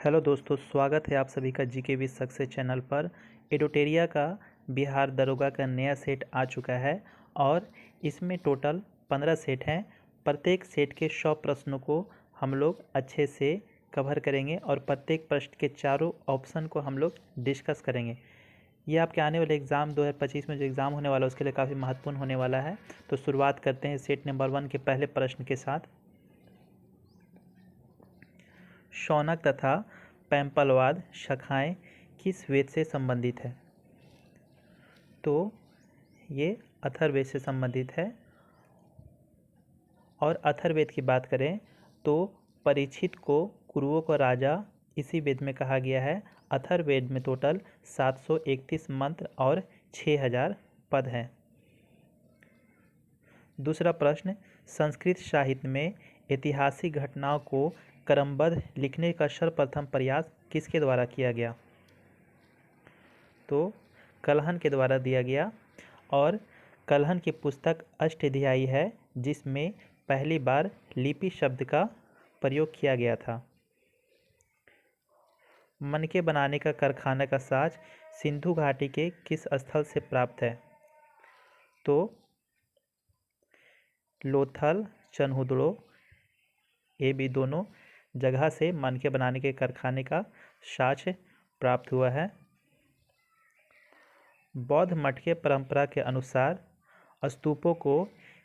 Hello दोस्तों, स्वागत है आप सभी का जीके विद सक्सेस चैनल पर। एडोटेरिया का बिहार दरोगा का नया सेट आ चुका है और इसमें टोटल 15 सेट हैं। प्रत्येक सेट के 100 प्रश्नों को हम लोग अच्छे से कवर करेंगे और प्रत्येक प्रश्न के चारों ऑप्शन को हम लोग डिस्कस करेंगे। ये आपके आने वाले एग्ज़ाम 2025 में जो एग्ज़ाम होने वाला है उसके लिए काफ़ी महत्वपूर्ण होने वाला है। तो शुरुआत करते हैं सेट नंबर 1 के पहले प्रश्न के साथ। शौनक तथा पैंपलवाद शाखाएं किस वेद से संबंधित है? तो ये अथर्ववेद से संबंधित है। और अथर्ववेद की बात करें तो परीक्षित को कुरुओं का राजा इसी वेद में कहा गया है। अथर्ववेद में टोटल 731 मंत्र और 6000 पद हैं। दूसरा प्रश्न, संस्कृत साहित्य में ऐतिहासिक घटनाओं को क्रमबद्ध लिखने का सर्वप्रथम प्रयास किसके द्वारा किया गया? तो कलहन के द्वारा दिया गया। और कलहन की पुस्तक अष्टाध्यायी है जिसमें पहली बार लिपि शब्द का प्रयोग किया गया था। मनके बनाने का कारखाना का साज सिंधु घाटी के किस स्थल से प्राप्त है? तो लोथल, चनहुदड़ो, ये भी दोनों जगह से मनके बनाने के कारखाने का साज प्राप्त हुआ है। बौद्ध मठ के परंपरा के अनुसार स्तूपों को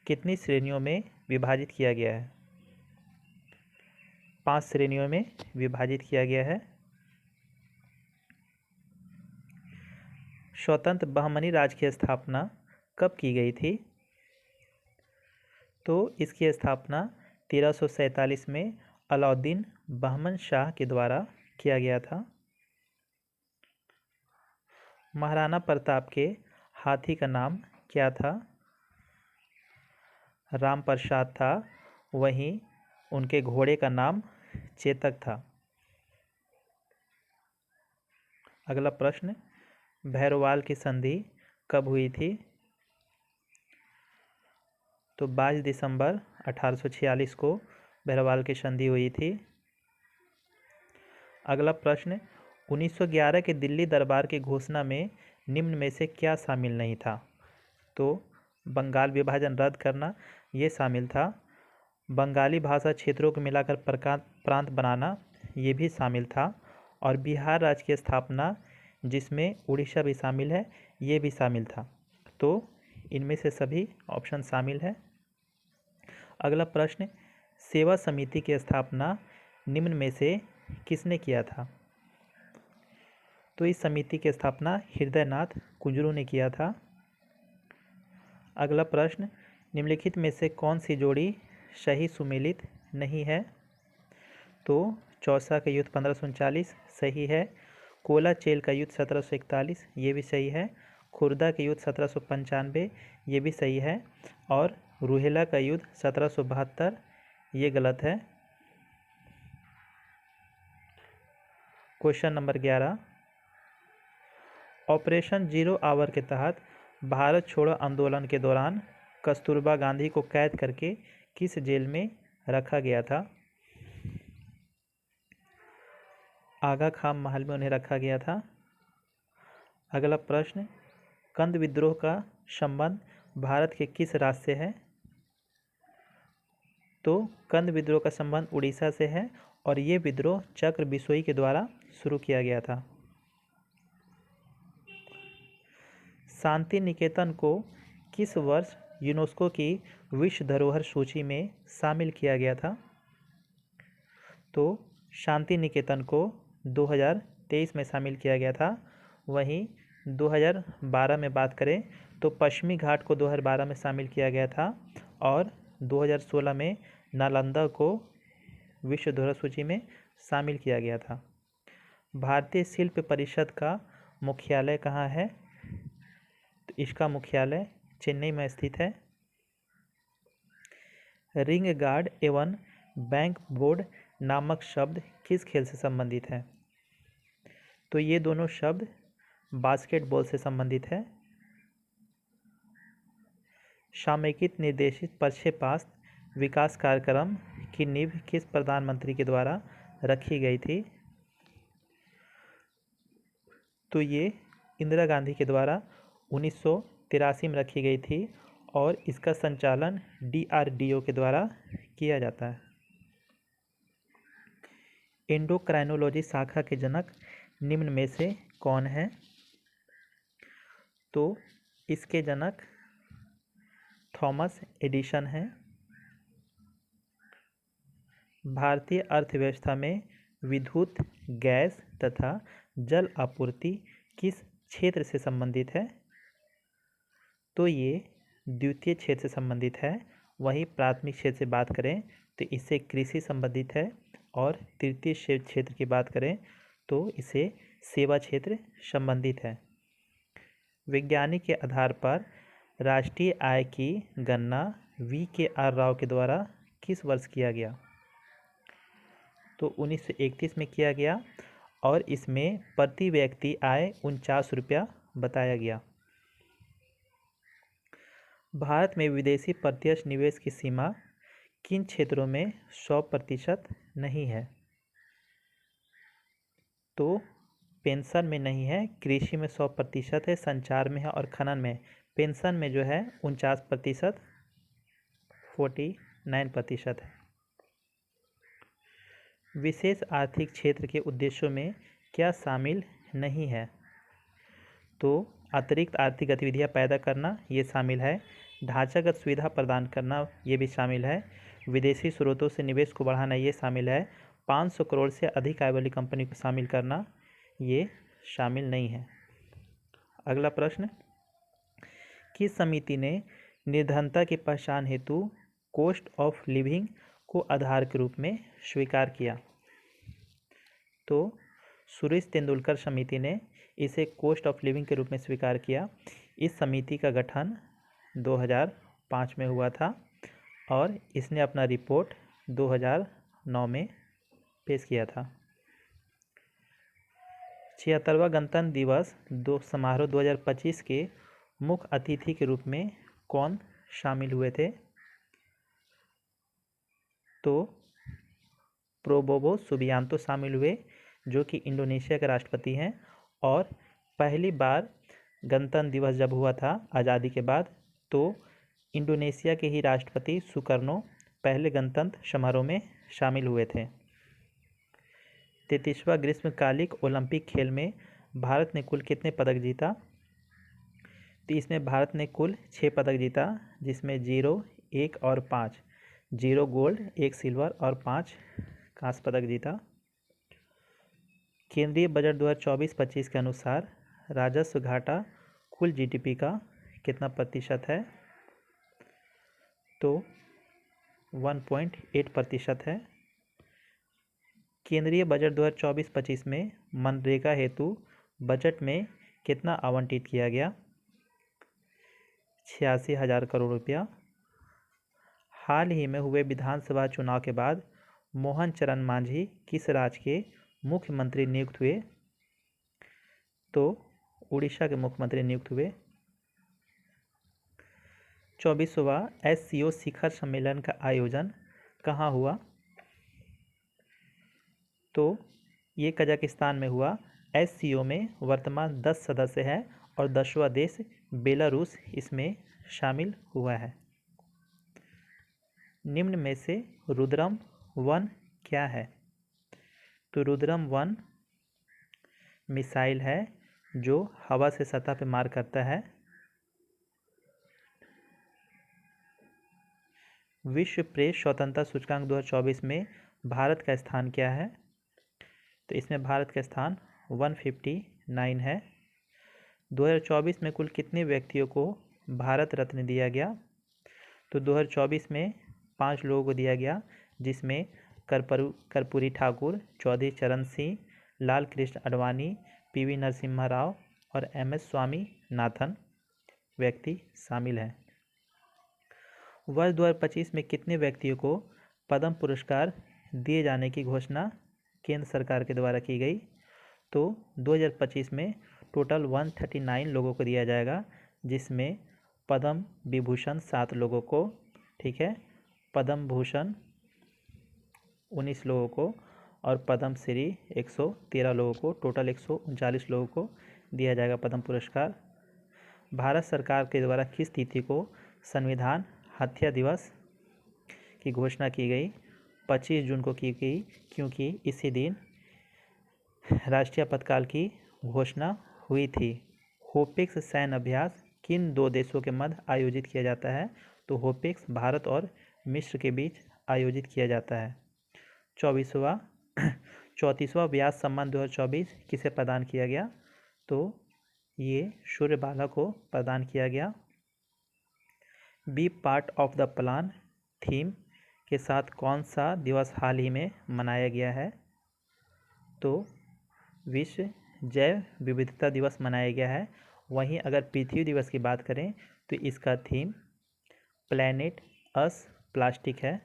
कितनी श्रेणियों में विभाजित किया गया है? 5 श्रेणियों में विभाजित किया गया है। स्वतंत्र बहमनी राज्य की स्थापना कब की गई थी? तो इसकी स्थापना 1347 में अलाउद्दीन बहमन शाह के द्वारा किया गया था। महाराणा प्रताप के हाथी का नाम क्या था? राम प्रसाद था। वहीं उनके घोड़े का नाम चेतक था। अगला प्रश्न, भैरवाल की संधि कब हुई थी? तो 22 दिसंबर 1846 को भैरवाल की संधि हुई थी। अगला प्रश्न, 1911 के दिल्ली दरबार की घोषणा में निम्न में से क्या शामिल नहीं था? तो बंगाल विभाजन रद्द करना ये शामिल था। बंगाली भाषा क्षेत्रों को मिलाकर प्रांत बनाना ये भी शामिल था। और बिहार राज्य की स्थापना जिसमें उड़ीसा भी शामिल है ये भी शामिल था। तो इनमें से सभी ऑप्शन शामिल है। अगला प्रश्न, सेवा समिति की स्थापना निम्न में से किसने किया था? तो इस समिति की स्थापना हृदयनाथ कुंजरू ने किया था। अगला प्रश्न, निम्नलिखित में से कौन सी जोड़ी सही सुमेलित नहीं है? तो चौसा का युद्ध 1539 सही है। कोलाचेल का युद्ध 1741 ये भी सही है। खुर्दा का युद्ध 1795 ये भी सही है। और रूहेला का युद्ध 1772 ये गलत है। Question number 11, operation zero hour के तहत भारत छोड़ो आंदोलन के दौरान कस्तूरबा गांधी को कैद करके किस जेल में रखा गया था? आगा खान महल में उन्हें रखा गया था। अगला प्रश्न, कंद विद्रोह का संबंध भारत के किस राज्य से है? तो कंद विद्रोह का संबंध उड़ीसा से है और ये विद्रोह चक्र बिसोई के द्वारा शुरू किया गया था। शांति निकेतन को किस वर्ष यूनेस्को की विश्व धरोहर सूची में शामिल किया गया था? तो शांति निकेतन को 2023 में शामिल किया गया था। वहीं 2012 में बात करें तो पश्चिमी घाट को 2012 में शामिल किया गया था और 2016 में नालंदा को विश्व धरोहर सूची में शामिल किया गया था। भारतीय शिल्प परिषद का मुख्यालय कहाँ है? तो इसका मुख्यालय चेन्नई में स्थित है। रिंग गार्ड एवं बैंक बोर्ड नामक शब्द किस खेल से संबंधित है? तो ये दोनों शब्द बास्केटबॉल से संबंधित है। समेकित निर्देशित प्रक्षेपास्त्र विकास कार्यक्रम की नींव किस प्रधानमंत्री के द्वारा रखी गई थी? तो ये इंदिरा गांधी के द्वारा 1983 में रखी गई थी और इसका संचालन DRDO के द्वारा किया जाता है। एंडोक्राइनोलॉजी शाखा के जनक निम्न में से कौन है? तो इसके जनक थॉमस एडिसन हैं। भारतीय अर्थव्यवस्था में विद्युत, गैस तथा जल आपूर्ति किस क्षेत्र से संबंधित है? तो ये द्वितीय क्षेत्र से संबंधित है। वहीं प्राथमिक क्षेत्र से बात करें तो इससे कृषि संबंधित है और तृतीय क्षेत्र की बात करें तो इसे सेवा क्षेत्र संबंधित है। वैज्ञानिक के आधार पर राष्ट्रीय आय की गणना VKR राव के द्वारा किस वर्ष किया गया? तो 1931 में किया गया और इसमें प्रति व्यक्ति आय 49 रुपया बताया गया। भारत में विदेशी प्रत्यक्ष निवेश की सीमा किन क्षेत्रों में 100% नहीं है? तो पेंशन में नहीं है, कृषि में 100% है, संचार में है और खनन में। पेंशन में जो है 49%, 49% है। विशेष आर्थिक क्षेत्र के उद्देश्यों में क्या शामिल नहीं है? तो अतिरिक्त आर्थिक गतिविधियां पैदा करना ये शामिल है, ढांचागत सुविधा प्रदान करना ये भी शामिल है, विदेशी स्रोतों से निवेश को बढ़ाना ये शामिल है, 500 करोड़ से अधिक आय वाली कंपनी को शामिल करना ये शामिल नहीं है। अगला प्रश्न, किस समिति ने निर्धनता की पहचान हेतु कॉस्ट ऑफ लिविंग को आधार के रूप में स्वीकार किया? तो सुरेश तेंदुलकर समिति ने इसे कॉस्ट ऑफ लिविंग के रूप में स्वीकार किया। इस समिति का गठन 2005 में हुआ था और इसने अपना रिपोर्ट 2009 में पेश किया था। 76वां गणतंत्र दिवस समारोह 2025 के मुख्य अतिथि के रूप में कौन शामिल हुए थे? तो प्रोबोवो सुबियांतो शामिल हुए, जो कि इंडोनेशिया के राष्ट्रपति हैं। और पहली बार गणतंत्र दिवस जब हुआ था आज़ादी के बाद, तो इंडोनेशिया के ही राष्ट्रपति सुकर्नो पहले गणतंत्र समारोह में शामिल हुए थे। 33वां ग्रीष्मकालिक ओलंपिक खेल में भारत ने कुल कितने पदक जीता? तो इसमें भारत ने कुल 6 पदक जीता, जिसमें 0, 1 और 5, 0 गोल्ड, 1 सिल्वर और 5 कांस्य पदक जीता। केंद्रीय बजट 2024-25 के अनुसार राजस्व घाटा कुल GDP का कितना प्रतिशत है? तो 1.8% है। केंद्रीय बजट 2024-25 में मनरेगा हेतु बजट में कितना आवंटित किया गया? 86,000 करोड़ रुपया। हाल ही में हुए विधानसभा चुनाव के बाद मोहन चरण मांझी किस राज्य के मुख्यमंत्री नियुक्त हुए? तो उड़ीसा के मुख्यमंत्री नियुक्त हुए। 24वां SCO शिखर सम्मेलन का आयोजन कहाँ हुआ? तो ये कजाकिस्तान में हुआ। SCO में वर्तमान 10 सदस्य हैं और 10वां देश बेलारूस इसमें शामिल हुआ है। निम्न में से रुद्रम 1 क्या है? तो रुद्रम 1 मिसाइल है जो हवा से सतह पर मार करता है। विश्व प्रेस स्वतंत्रता सूचकांक 2024 में भारत का स्थान क्या है? तो इसमें भारत का स्थान 159 है। 2024 में कुल कितने व्यक्तियों को भारत रत्न दिया गया? तो 2024 में 5 लोगों को दिया गया, जिसमें कर्पूरी ठाकुर, चौधरी चरण सिंह, लाल कृष्ण आडवाणी, PV नरसिम्हा राव और MS स्वामीनाथन व्यक्ति शामिल हैं। वर्ष 2025 में कितने व्यक्तियों को पद्म पुरस्कार दिए जाने की घोषणा केंद्र सरकार के द्वारा की गई? तो 2025 में टोटल 139 लोगों को दिया जाएगा, जिसमें पद्म विभूषण 7 लोगों को, ठीक है, पद्म भूषण 19 लोगों को और पद्म श्री 113 लोगों को, टोटल 139 लोगों को दिया जाएगा पद्म पुरस्कार। भारत सरकार के द्वारा किस तिथि को संविधान हत्या दिवस की घोषणा की गई? 25 जून को की गई, क्योंकि इसी दिन राष्ट्रीय आपातकाल की घोषणा हुई थी। होपिक्स सैन्य अभ्यास किन दो देशों के मध्य आयोजित किया जाता है? तो होपिक्स भारत और मिस्र के बीच आयोजित किया जाता है। 34वां व्यास सम्मान 2024 किसे प्रदान किया गया? तो ये सूर्यबाला को प्रदान किया गया। Be part of the plan theme के साथ कौन सा दिवस हाल ही में मनाया गया है? तो विश्व जैव विविधता दिवस मनाया गया है। वहीं अगर पृथ्वी दिवस की बात करें तो इसका थीम प्लैनेट अस प्लास्टिक है।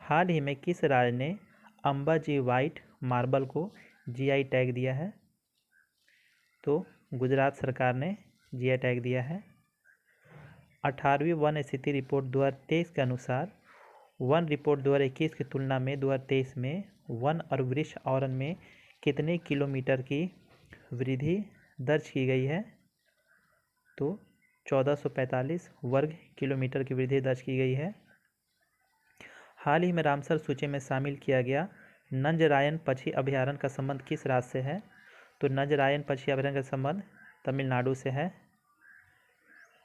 हाल ही में किस राज्य ने अंबाजी व्हाइट मार्बल को जीआई टैग दिया है? तो गुजरात सरकार ने जीआई टैग दिया है। 18वीं वन स्थिति रिपोर्ट 2023 के अनुसार वन रिपोर्ट 2021 की तुलना में 2023 में वन और वृक्ष आवरण में कितने किलोमीटर की वृद्धि दर्ज की गई है? तो 1445 वर्ग किलोमीटर की वृद्धि दर्ज की गई है। हाल ही में रामसर सूची में शामिल किया गया नंजरायन पक्षी अभयारण्य का संबंध किस राज्य से है? तो नंजरायन पक्षी अभयारण्य का संबंध तमिलनाडु से है।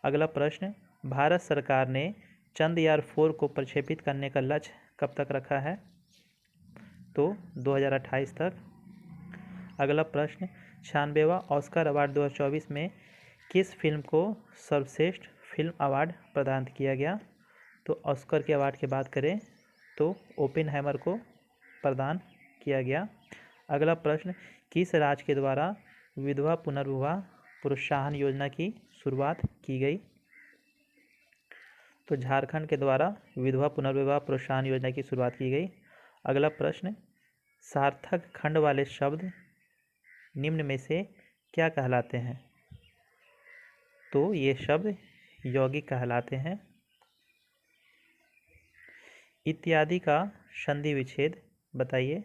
अगला प्रश्न, भारत सरकार ने चंद्रयान-4 को प्रक्षेपित करने का लक्ष्य कब तक रखा है? तो 2028 तक। अगला प्रश्न, 96वां ऑस्कर अवार्ड 2024 में किस फिल्म को सर्वश्रेष्ठ फिल्म अवार्ड प्रदान किया गया? तो ऑस्कर के अवार्ड की बात करें तो ओपेनहाइमर को प्रदान किया गया। अगला प्रश्न, किस राज्य के द्वारा विधवा पुनर्विवाह प्रोत्साहन योजना की शुरुआत की गई? तो झारखंड के द्वारा विधवा पुनर्विवाह प्रोत्साहन योजना की शुरुआत की गई। अगला प्रश्न, सार्थक खंड वाले शब्द निम्न में से क्या कहलाते हैं? तो ये शब्द यौगिक कहलाते हैं। इत्यादि का संधि विच्छेद बताइए।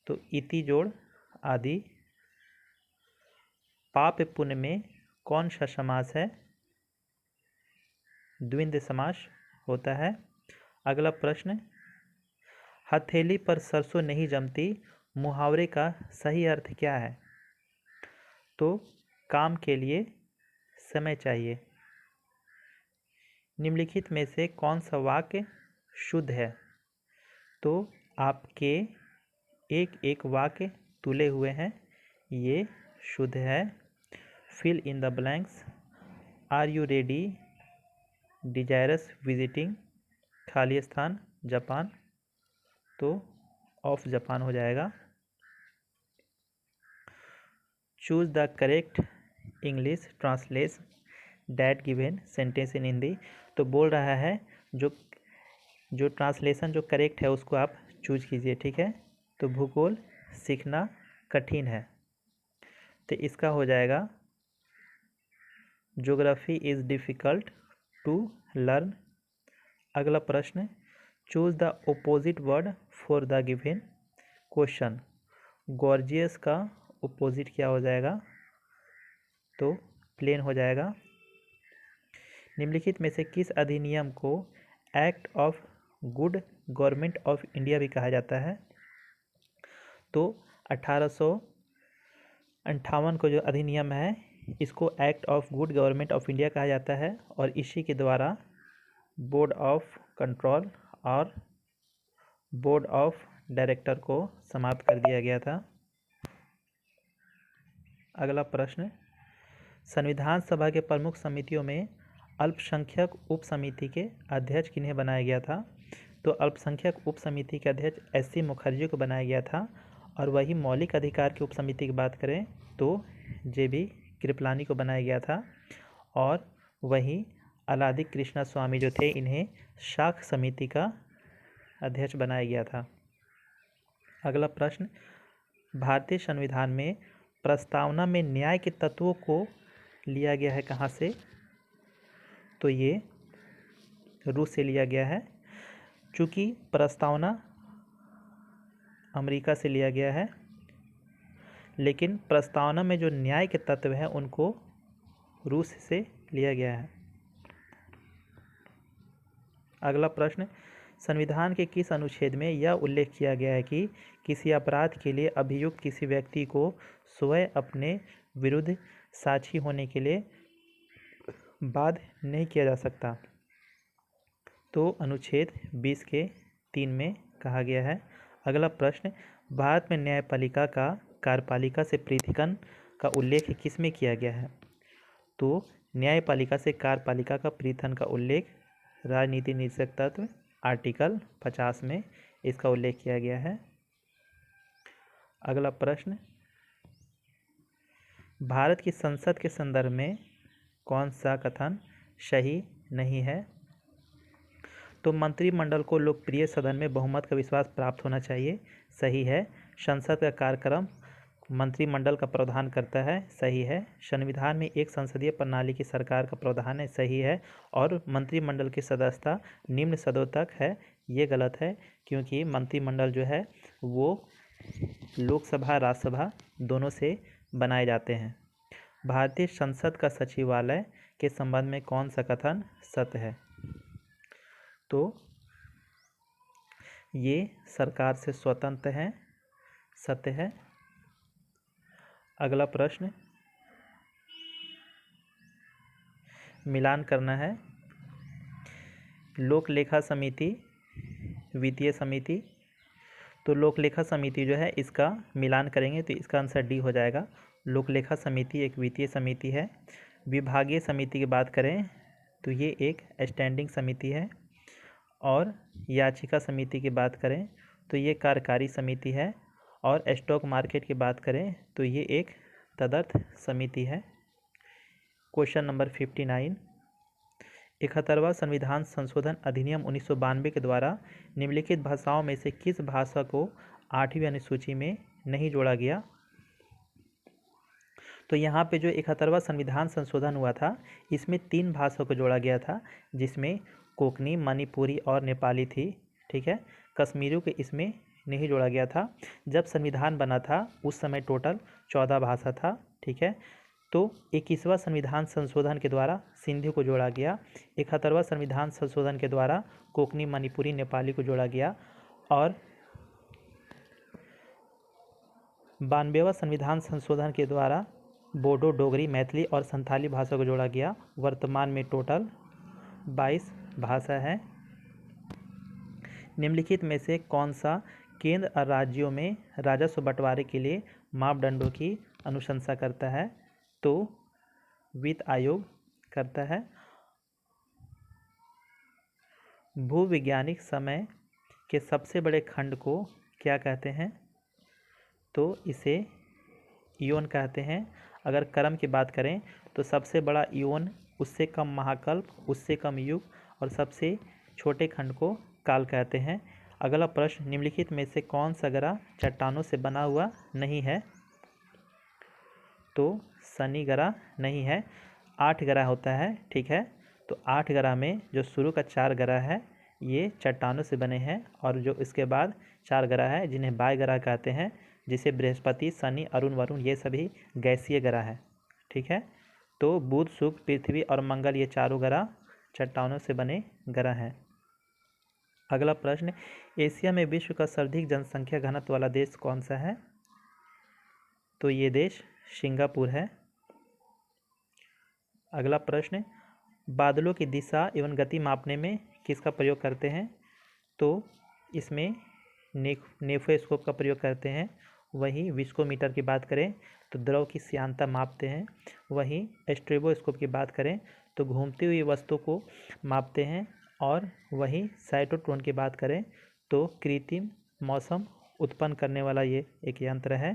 तो इति जोड़ आदि। पाप पुण्य में कौन सा समास है? द्विंद समास होता है। अगला प्रश्न, हथेली पर सरसों नहीं जमती मुहावरे का सही अर्थ क्या है? तो काम के लिए समय चाहिए। निम्नलिखित में से कौन सा वाक्य शुद्ध है? तो आपके एक एक वाक्य तुले हुए हैं, ये शुद्ध है। Fill in the blanks. Are you ready desirous visiting खाली स्थान जापान, तो ऑफ जापान हो जाएगा। Choose the correct English translation that given sentence in Hindi. तो बोल रहा है जो ट्रांसलेशन जो करेक्ट है उसको आप चूज कीजिए, ठीक है। तो भूगोल सीखना कठिन है, तो इसका हो जाएगा geography is difficult to learn. अगला प्रश्न, choose the opposite word for the given question. Gorgeous का ओपोजिट क्या हो जाएगा? तो प्लेन हो जाएगा। निम्नलिखित में से किस अधिनियम को act of good government of India भी कहा जाता है? तो 1858 को जो अधिनियम है इसको act of good government of India कहा जाता है, और इसी के द्वारा बोर्ड ऑफ कंट्रोल और बोर्ड ऑफ डायरेक्टर को समाप्त कर दिया गया था। अगला प्रश्न, संविधान सभा के प्रमुख समितियों में अल्पसंख्यक उप समिति के अध्यक्ष किन्हें बनाया गया था? तो अल्पसंख्यक उप समिति के अध्यक्ष एस.सी. मुखर्जी को बनाया गया था। और वही मौलिक अधिकार की उप समिति की बात करें तो जे.बी. कृपलानी को बनाया गया था। और वही अलादी कृष्णा स्वामी जो थे इन्हें शाख समिति का अध्यक्ष बनाया गया था। अगला प्रश्न, भारतीय संविधान में प्रस्तावना में न्याय के तत्वों को लिया गया है कहाँ से? तो ये रूस से लिया गया है। चूँकि प्रस्तावना अमेरिका से लिया गया है, लेकिन प्रस्तावना में जो न्याय के तत्व हैं उनको रूस से लिया गया है। अगला प्रश्न, संविधान के किस अनुच्छेद में यह उल्लेख किया गया है कि किसी अपराध के लिए अभियुक्त किसी व्यक्ति को स्वयं अपने विरुद्ध साक्षी होने के लिए बाध्य नहीं किया जा सकता? तो अनुच्छेद 20 के 3 में कहा गया है। अगला प्रश्न, भारत में न्यायपालिका का कार्यपालिका से पृथक्करण का उल्लेख किस में किया गया है? तो न्यायपालिका से कार्यपालिका का पृथक्करण का उल्लेख राजनीति निषेध तत्व आर्टिकल 50 में इसका उल्लेख किया गया है। अगला प्रश्न, भारत की संसद के संदर्भ में कौन सा कथन सही नहीं है? तो मंत्रिमंडल को लोकप्रिय सदन में बहुमत का विश्वास प्राप्त होना चाहिए, सही है। संसद का कार्यक्रम मंत्रिमंडल का प्रावधान करता है, सही है। संविधान में एक संसदीय प्रणाली की सरकार का प्रावधान है, सही है। और मंत्रिमंडल की सदस्यता निम्न सदों तक है, ये गलत है, क्योंकि मंत्रिमंडल जो है वो लोकसभा राज्यसभा दोनों से बनाए जाते हैं। भारतीय संसद का सचिवालय के संबंध में कौन सा कथन सत्य है? तो ये सरकार से स्वतंत्र है, सत्य है। अगला प्रश्न, मिलान करना है। लोक लेखा समिति, वित्तीय समिति। तो लोक लेखा समिति जो है इसका मिलान करेंगे तो इसका आंसर डी हो जाएगा। लोक लेखा समिति एक वित्तीय समिति है। विभागीय समिति की बात करें तो ये एक स्टैंडिंग समिति है। और याचिका समिति की बात करें तो ये कार्यकारी समिति है। और स्टॉक मार्केट की बात करें तो ये एक तदर्थ समिति है। क्वेश्चन नंबर 59, 71वां संविधान संशोधन अधिनियम 1992 के द्वारा निम्नलिखित भाषाओं में से किस भाषा को 8वीं अनुसूची में नहीं जोड़ा गया? तो यहाँ पे जो 71वां संविधान संशोधन हुआ था इसमें 3 भाषाओं को जोड़ा गया था, जिसमें कोंकणी, मणिपुरी और नेपाली थी, ठीक है। कश्मीरियों के इसमें नहीं जोड़ा गया था। जब संविधान बना था उस समय टोटल 14 भाषा था, ठीक है। तो 21वां संविधान संशोधन के द्वारा सिंधी को जोड़ा गया। 71वां संविधान संशोधन के द्वारा कोंकणी, मणिपुरी, नेपाली को जोड़ा गया। और 92वां संविधान संशोधन के द्वारा बोडो, डोगरी, मैथिली और संथाली भाषा को जोड़ा गया। वर्तमान में टोटल 22 भाषा है। निम्नलिखित में से कौन सा केंद्र और राज्यों में राजस्व बंटवारे के लिए मापदंडों की अनुशंसा करता है? तो वित्त आयोग करता है। भूविज्ञानिक समय के सबसे बड़े खंड को क्या कहते हैं? तो इसे इयोन कहते हैं। अगर क्रम की बात करें तो सबसे बड़ा इयोन, उससे कम महाकल्प, उससे कम युग और सबसे छोटे खंड को काल कहते हैं। अगला प्रश्न, निम्नलिखित में से कौन सा ग्रह चट्टानों से बना हुआ नहीं है? तो शनि ग्रह नहीं है। 8 ग्रह होता है, ठीक है। तो 8 ग्रह में जो शुरू का 4 ग्रह है ये चट्टानों से बने हैं, और जो इसके बाद 4 ग्रह है जिन्हें वायु ग्रह कहते हैं, जिसे बृहस्पति, शनि, अरुण, वरुण ये सभी गैसीय ग्रह है, ठीक है। तो बुध, शुक्र, पृथ्वी और मंगल ये चारों ग्रह चट्टानों से बने ग्रह हैं। अगला प्रश्न, एशिया में विश्व का सर्वाधिक जनसंख्या घनत्व वाला देश कौन सा है? तो ये देश सिंगापुर है। अगला प्रश्न, बादलों की दिशा एवं गति मापने में किसका प्रयोग करते हैं? तो इसमें नेफोस्कोप का प्रयोग करते हैं। वहीं विस्कोमीटर की बात करें तो द्रव की श्यानता मापते हैं। वहीं स्ट्रोबोस्कोप की बात करें तो घूमती हुई वस्तु को मापते हैं। और वहीं साइटोट्रॉन की बात करें तो कृत्रिम मौसम उत्पन्न करने वाला ये एक यंत्र है।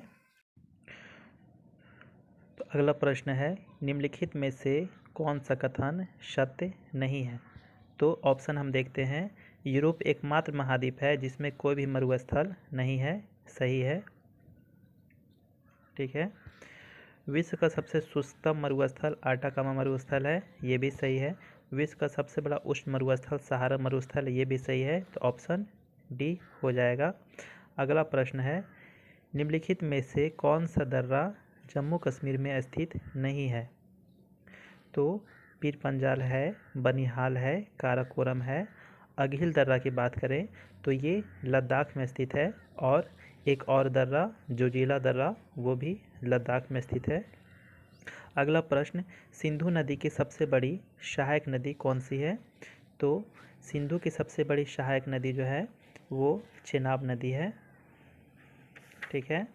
तो अगला प्रश्न है, निम्नलिखित में से कौन सा कथन सत्य नहीं है? तो ऑप्शन हम देखते हैं। यूरोप एकमात्र महाद्वीप है जिसमें कोई भी मरुस्थल नहीं है, सही है, ठीक है। विश्व का सबसे शुष्कतम मरुस्थल आटाकामा मरुस्थल है, ये भी सही है। विश्व का सबसे बड़ा उष्ण मरुस्थल सहारा मरुस्थल, ये भी सही है। तो ऑप्शन डी हो जाएगा। अगला प्रश्न है, निम्नलिखित में से कौन सा दर्रा जम्मू कश्मीर में स्थित नहीं है? तो पीर पंजाल है, बनिहाल है, काराकोरम है। अघिल दर्रा की बात करें तो ये लद्दाख में स्थित है, और एक और दर्रा जोजिला दर्रा वो भी लद्दाख में स्थित है। अगला प्रश्न, सिंधु नदी की सबसे बड़ी सहायक नदी कौन सी है? तो सिंधु की सबसे बड़ी सहायक नदी जो है वो चेनाब नदी है। ठीक है,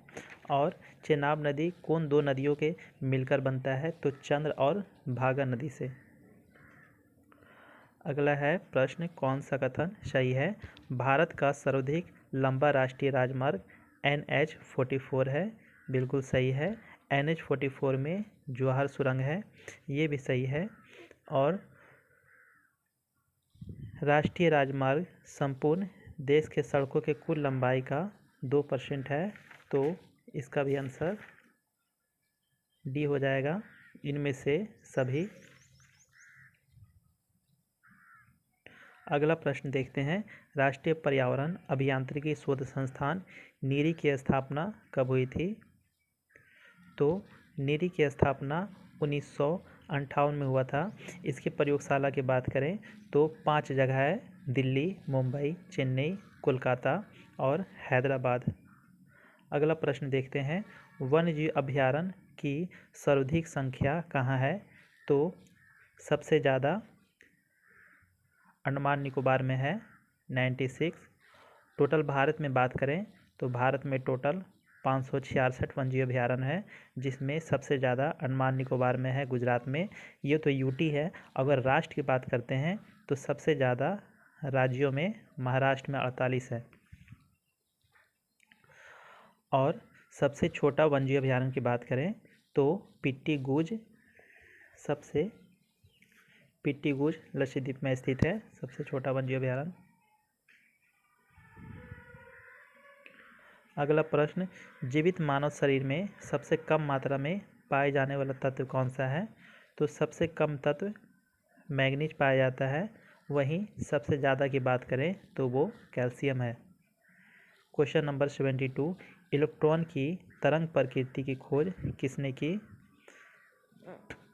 और चेनाब नदी कौन दो नदियों के मिलकर बनता है? तो चंद्र और भागा नदी से। अगला है प्रश्न, कौन सा कथन सही है? भारत का सर्वाधिक लंबा राष्ट्रीय राजमार्ग NH-44 है। बिल्कुल सही है। NH-44 में जवाहर सुरंग है, ये भी सही है। और राष्ट्रीय राजमार्ग संपूर्ण देश के सड़कों के कुल लंबाई का 2% है, तो इसका भी आंसर डी हो जाएगा, इनमें से सभी। अगला प्रश्न देखते हैं, राष्ट्रीय पर्यावरण अभियांत्रिकी शोध संस्थान नीरी की स्थापना कब हुई थी? तो नीरी की स्थापना 1958 में हुआ था। इसकी प्रयोगशाला की बात करें तो 5 जगह है, दिल्ली, मुंबई, चेन्नई, कोलकाता और हैदराबाद। अगला प्रश्न देखते हैं, वन्यजीव अभयारण्य की सर्वाधिक संख्या कहाँ है? तो सबसे ज़्यादा अंडमान निकोबार में है, 96। टोटल भारत में बात करें तो भारत में टोटल 566 वन्यजीव अभयारण्य है, जिसमें सबसे ज़्यादा अंडमान निकोबार में है, गुजरात में। ये तो यूटी है। अगर राष्ट्र की बात करते हैं तो सबसे ज़्यादा राज्यों में महाराष्ट्र में 48 है। और सबसे छोटा वन्यजीव अभयारण्य की बात करें तो पिट्टी गुज लक्षद्वीप में स्थित है, सबसे छोटा वन्यजीव अभयारण्य। अगला प्रश्न, जीवित मानव शरीर में सबसे कम मात्रा में पाए जाने वाला तत्व कौन सा है? तो सबसे कम तत्व मैग्नीज पाया जाता है, वहीं सबसे ज़्यादा की बात करें तो वो कैल्शियम है। क्वेश्चन नंबर 72, इलेक्ट्रॉन की तरंग प्रकृति की खोज किसने की?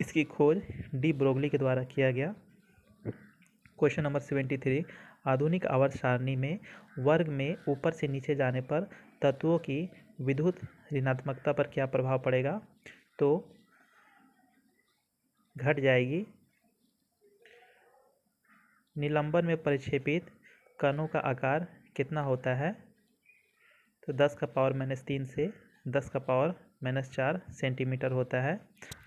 इसकी खोज डी ब्रोगली के द्वारा किया गया। क्वेश्चन नंबर 73, आधुनिक आवर्त सारणी में वर्ग में ऊपर से नीचे जाने पर तत्वों की विद्युत ऋणात्मकता पर क्या प्रभाव पड़ेगा? तो घट जाएगी। निलंबन में परिक्षेपित कणों का आकार कितना होता है? तो 10⁻³ से 10⁻⁻4 सेंटीमीटर होता है।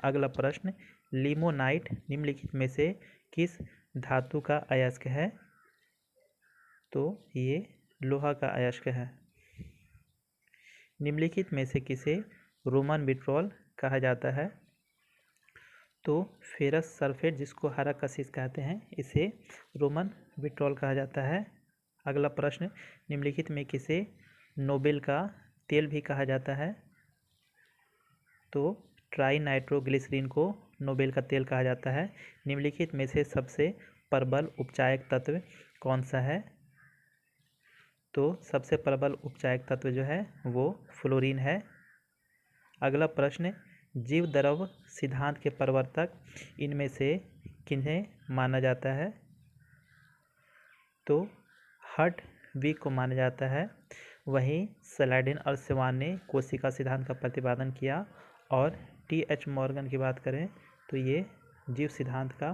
अगला प्रश्न, लिमोनाइट निम्नलिखित में से किस धातु का अयस्क है? तो ये लोहा का अयस्क है। निम्नलिखित में से किसे रोमन विट्रोल कहा जाता है? तो फेरस सल्फेट, जिसको हरा कशिश कहते हैं, इसे रोमन विट्रोल कहा जाता है। अगला प्रश्न, निम्नलिखित में किसे नोबेल का तेल भी कहा जाता है? तो ट्राई नाइट्रोग्लिसरीन को नोबेल का तेल कहा जाता है। निम्नलिखित में से सबसे प्रबल उपचायक तत्व कौन सा है? तो सबसे प्रबल उपचायक तत्व जो है वो फ्लोरीन है। अगला प्रश्न, जीव द्रव सिद्धांत के प्रवर्तक इनमें से किन्हें माना जाता है? तो हर्टविग को माना जाता है। वहीं स्लाइडेन और सेवान ने कोशिका सिद्धांत का प्रतिपादन किया। और TH मॉर्गन की बात करें तो ये जीव सिद्धांत का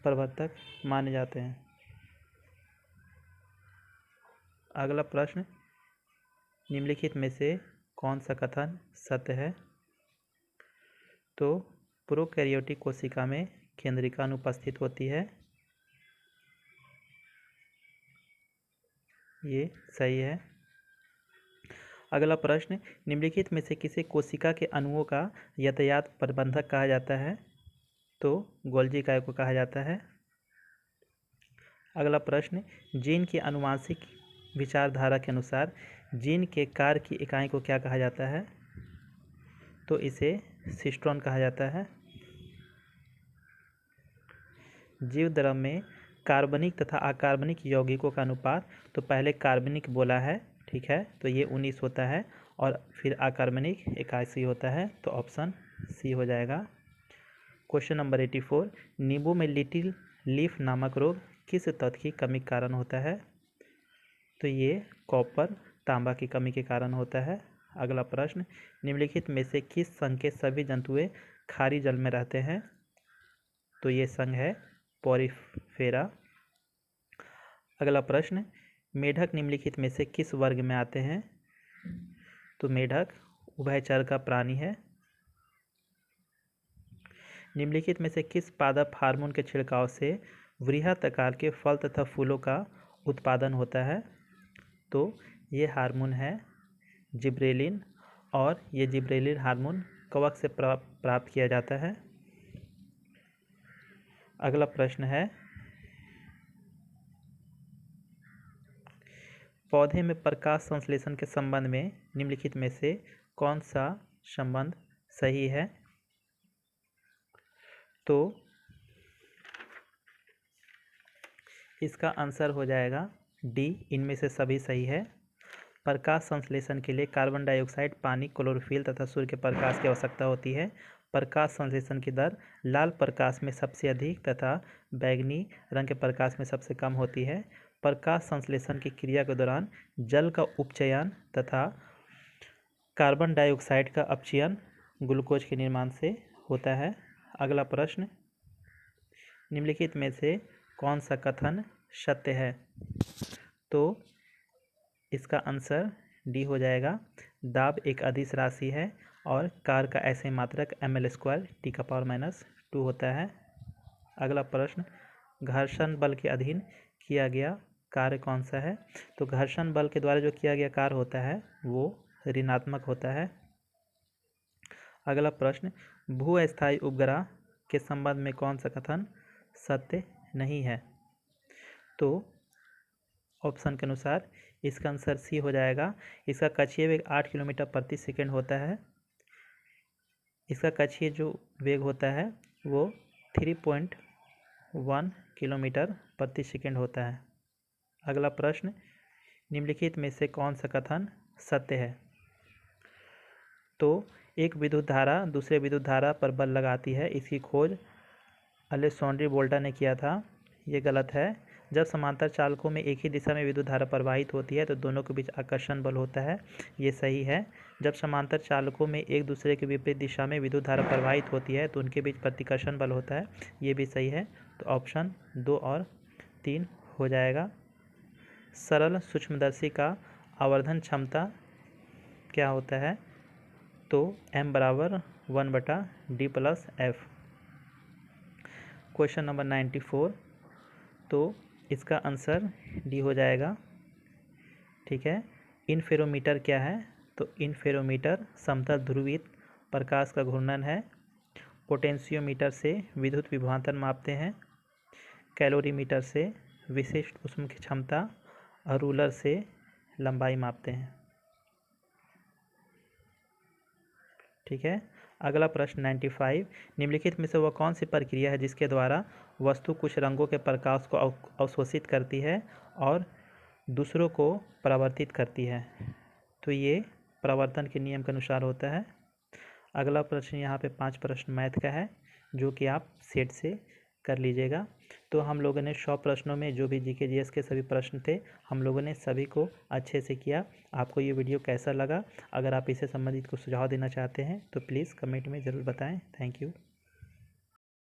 प्रवर्तक माने जाते हैं। अगला प्रश्न, निम्नलिखित में से कौन सा कथन सत्य है? तो प्रोकैरियोटिक कोशिका में केंद्रिका अनुपस्थित होती है, ये सही है। अगला प्रश्न, निम्नलिखित में से किसे कोशिका के अणुओं का यातायात प्रबंधक कहा जाता है? तो गोल्जी काय को कहा जाता है। अगला प्रश्न, जीन की आनुवंशिक विचारधारा के अनुसार जीन के कार्य की इकाई को क्या कहा जाता है? तो इसे सिस्ट्रॉन कहा जाता है। जीव द्रव में कार्बनिक तथा अकार्बनिक यौगिकों का अनुपात, तो पहले कार्बनिक बोला है, ठीक है, तो ये 19 होता है और फिर अकार्बनिक 81 होता है, तो ऑप्शन सी हो जाएगा। क्वेश्चन नंबर 84, नींबू में लिटिल लीफ नामक रोग किस तत्व की कमी के कारण होता है? तो ये कॉपर तांबा की कमी के कारण होता है। अगला प्रश्न, निम्नलिखित में से किस संघ के सभी जंतुएं खारी जल में रहते हैं? तो ये संघ है पोरिफेरा। अगला प्रश्न, मेढक निम्नलिखित में से किस वर्ग में आते हैं? तो मेढक उभयचर का प्राणी है। निम्नलिखित में से किस पादप हार्मोन के छिड़काव से वृहत आकार के फल तथा फूलों का उत्पादन होता है? तो ये हार्मोन है जिब्रेलिन, और ये जिब्रेलिन हार्मोन कवक से प्राप्त किया जाता है। अगला प्रश्न है, पौधे में प्रकाश संश्लेषण के संबंध में निम्नलिखित में से कौन सा संबंध सही है? तो इसका आंसर हो जाएगा डी, इनमें से सभी सही है। प्रकाश संश्लेषण के लिए कार्बन डाइऑक्साइड, पानी, क्लोरोफिल तथा सूर्य के प्रकाश की आवश्यकता होती है। प्रकाश संश्लेषण की दर लाल प्रकाश में सबसे अधिक तथा बैंगनी रंग के प्रकाश में सबसे कम होती है। प्रकाश संश्लेषण की क्रिया के दौरान जल का उपचयन तथा कार्बन डाइऑक्साइड का अपचयन ग्लूकोज के निर्माण से होता है। अगला प्रश्न, निम्नलिखित में से कौन सा कथन सत्य है? तो इसका आंसर डी हो जाएगा। दाब एक अदिश राशि है और कार का ऐसे मात्रक ml² T⁻⁻2 होता है। अगला प्रश्न, घर्षण बल के अधीन किया गया कार्य कौन सा है? तो घर्षण बल के द्वारा जो किया गया कार्य होता है वो ऋणात्मक होता है। अगला प्रश्न, भू-अस्थायी उपग्रह के संबंध में कौन सा कथन सत्य नहीं है? तो ऑप्शन के अनुसार इसका आंसर सी हो जाएगा। इसका कक्षीय वेग 8 किलोमीटर प्रति सेकंड होता है। इसका कक्षीय जो वेग होता है वो 3.1 किलोमीटर प्रति सेकंड होता है। अगला प्रश्न, निम्नलिखित में से कौन सा कथन सत्य है? तो एक विद्युत धारा दूसरे विद्युत धारा पर बल लगाती है, इसकी खोज अलेक्जेंड्रो वोल्टा ने किया था। ये गलत है। जब समांतर चालकों में एक ही दिशा में विद्युत धारा प्रवाहित होती है तो दोनों के बीच आकर्षण बल होता है, ये सही है। जब समांतर चालकों में एक दूसरे के विपरीत दिशा में विद्युत धारा प्रवाहित होती है तो उनके बीच प्रतिकर्षण बल होता है, ये भी सही है। तो ऑप्शन 2 और 3 हो जाएगा। सरल सूक्ष्मदर्शी का आवर्धन क्षमता क्या होता है? तो m = 1/d+f। क्वेश्चन नंबर 94, तो इसका आंसर डी हो जाएगा। ठीक है, इंफेरोमीटर क्या है? तो इंफेरोमीटर समतल ध्रुवित प्रकाश का घूर्णन है। पोटेंशियोमीटर से विद्युत विभवांतर मापते हैं। कैलोरीमीटर से विशिष्ट ऊष्मा की क्षमता और रूलर से लंबाई मापते हैं। ठीक है, अगला प्रश्न 95, निम्नलिखित में से वह कौन सी प्रक्रिया है जिसके द्वारा वस्तु कुछ रंगों के प्रकाश को अवशोषित करती है और दूसरों को परावर्तित करती है? तो ये परावर्तन के नियम के अनुसार होता है। अगला प्रश्न यहाँ पे 5 प्रश्न मैथ का है जो कि आप सेट से कर लीजिएगा। तो हम लोगों ने 100 प्रश्नों में जो भी जीके जीएस के सभी प्रश्न थे हम लोगों ने सभी को अच्छे से किया। आपको ये वीडियो कैसा लगा? अगर आप इससे संबंधित कुछ सुझाव देना चाहते हैं तो प्लीज़ कमेंट में ज़रूर बताएं। Thank you.